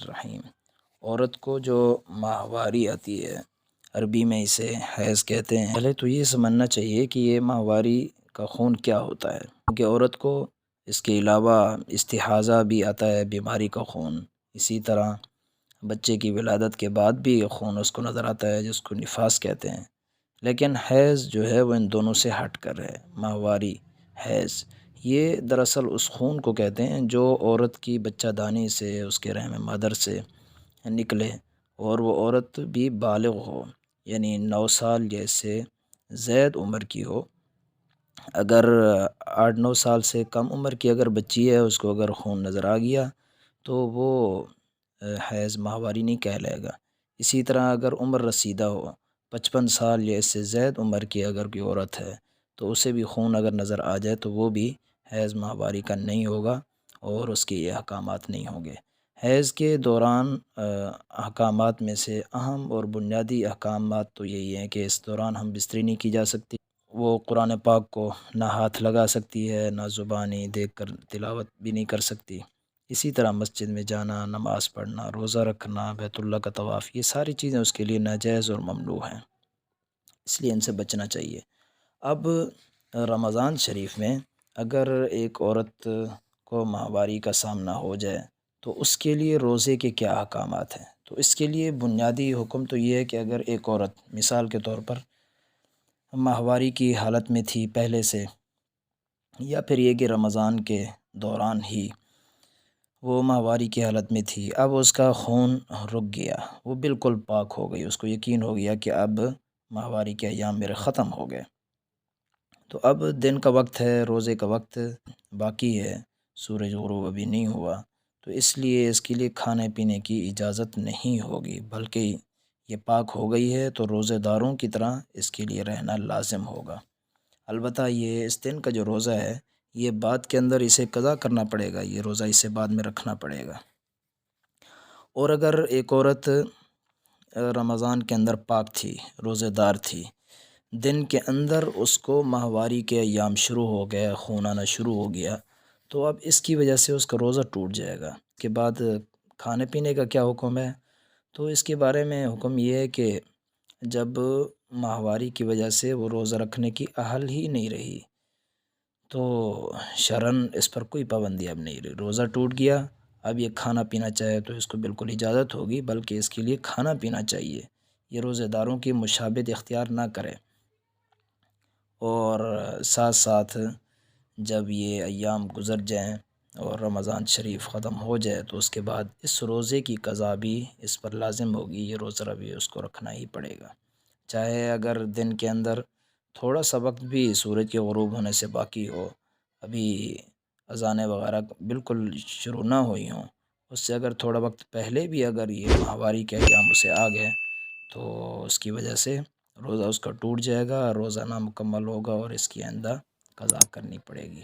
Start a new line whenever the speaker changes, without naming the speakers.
الرحیم۔ عورت کو جو ماہواری آتی ہے، عربی میں اسے حیض کہتے ہیں۔ پہلے تو یہ سمجھنا چاہیے کہ یہ ماہواری کا خون کیا ہوتا ہے، کیونکہ عورت کو اس کے علاوہ استحاضہ بھی آتا ہے، بیماری کا خون۔ اسی طرح بچے کی ولادت کے بعد بھی یہ خون اس کو نظر آتا ہے، جس کو نفاس کہتے ہیں۔ لیکن حیض جو ہے وہ ان دونوں سے ہٹ کر ہے۔ ماہواری، حیض، یہ دراصل اس خون کو کہتے ہیں جو عورت کی بچہ دانی سے، اس کے رحم مادر سے نکلے، اور وہ عورت بھی بالغ ہو، یعنی 9 سال جیسے زائد عمر کی ہو۔ اگر 8-9 سال سے کم عمر کی اگر بچی ہے، اس کو اگر خون نظر آ گیا تو وہ حیض ماہواری نہیں کہلائے گا۔ اسی طرح اگر عمر رسیدہ ہو، 55 سال یا اس سے زائد عمر کی اگر کوئی عورت ہے تو اسے بھی خون اگر نظر آ جائے تو وہ بھی حیض ماہواری کا نہیں ہوگا اور اس کے یہ احکامات نہیں ہوں گے۔ حیض کے دوران احکامات میں سے اہم اور بنیادی احکامات تو یہی ہیں کہ اس دوران ہم بستری نہیں کی جا سکتی، وہ قرآن پاک کو نہ ہاتھ لگا سکتی ہے، نہ زبانی دیکھ کر تلاوت بھی نہیں کر سکتی۔ اسی طرح مسجد میں جانا، نماز پڑھنا، روزہ رکھنا، بیت اللہ کا طواف، یہ ساری چیزیں اس کے لیے ناجائز اور ممنوع ہیں، اس لیے ان سے بچنا چاہیے۔ اب رمضان شریف میں اگر ایک عورت کو ماہواری کا سامنا ہو جائے تو اس کے لیے روزے کے کیا احکامات ہیں؟ تو اس کے لیے بنیادی حکم تو یہ ہے کہ اگر ایک عورت مثال کے طور پر ماہواری کی حالت میں تھی پہلے سے، یا پھر یہ کہ رمضان کے دوران ہی وہ ماہواری کی حالت میں تھی، اب اس کا خون رک گیا، وہ بالکل پاک ہو گئی، اس کو یقین ہو گیا کہ اب ماہواری کے ایام میرے ختم ہو گئے، تو اب دن کا وقت ہے، روزے کا وقت باقی ہے، سورج غروب ابھی نہیں ہوا، تو اس لیے اس کے لیے کھانے پینے کی اجازت نہیں ہوگی، بلکہ یہ پاک ہو گئی ہے تو روزے داروں کی طرح اس کے لیے رہنا لازم ہوگا۔ البتہ یہ اس دن کا جو روزہ ہے، یہ بعد کے اندر اسے قضا کرنا پڑے گا، یہ روزہ اسے بعد میں رکھنا پڑے گا۔ اور اگر ایک عورت رمضان کے اندر پاک تھی، روزے دار تھی، دن کے اندر اس کو ماہواری کے ایام شروع ہو گیا، خون آنا شروع ہو گیا، تو اب اس کی وجہ سے اس کا روزہ ٹوٹ جائے گا۔ اس کے بعد کھانے پینے کا کیا حکم ہے؟ تو اس کے بارے میں حکم یہ ہے کہ جب ماہواری کی وجہ سے وہ روزہ رکھنے کی اہل ہی نہیں رہی تو شرعاً اس پر کوئی پابندی اب نہیں رہی، روزہ ٹوٹ گیا، اب یہ کھانا پینا چاہے تو اس کو بالکل اجازت ہوگی، بلکہ اس کے لیے کھانا پینا چاہیے، یہ روزے داروں کی مشابہت اختیار نہ کرے۔ اور ساتھ ساتھ جب یہ ایام گزر جائیں اور رمضان شریف ختم ہو جائے تو اس کے بعد اس روزے کی قضا بھی اس پر لازم ہوگی، یہ روزہ بھی اس کو رکھنا ہی پڑے گا، چاہے اگر دن کے اندر تھوڑا سا وقت بھی سورج کے غروب ہونے سے باقی ہو، ابھی اذانیں وغیرہ بالکل شروع نہ ہوئی ہوں، اس سے اگر تھوڑا وقت پہلے بھی اگر یہ ماہواری کے ایام اسے آ گئے تو اس کی وجہ سے روزہ اس کا ٹوٹ جائے گا، روزہ نامکمل ہوگا اور اس کی آئندہ قضا کرنی پڑے گی۔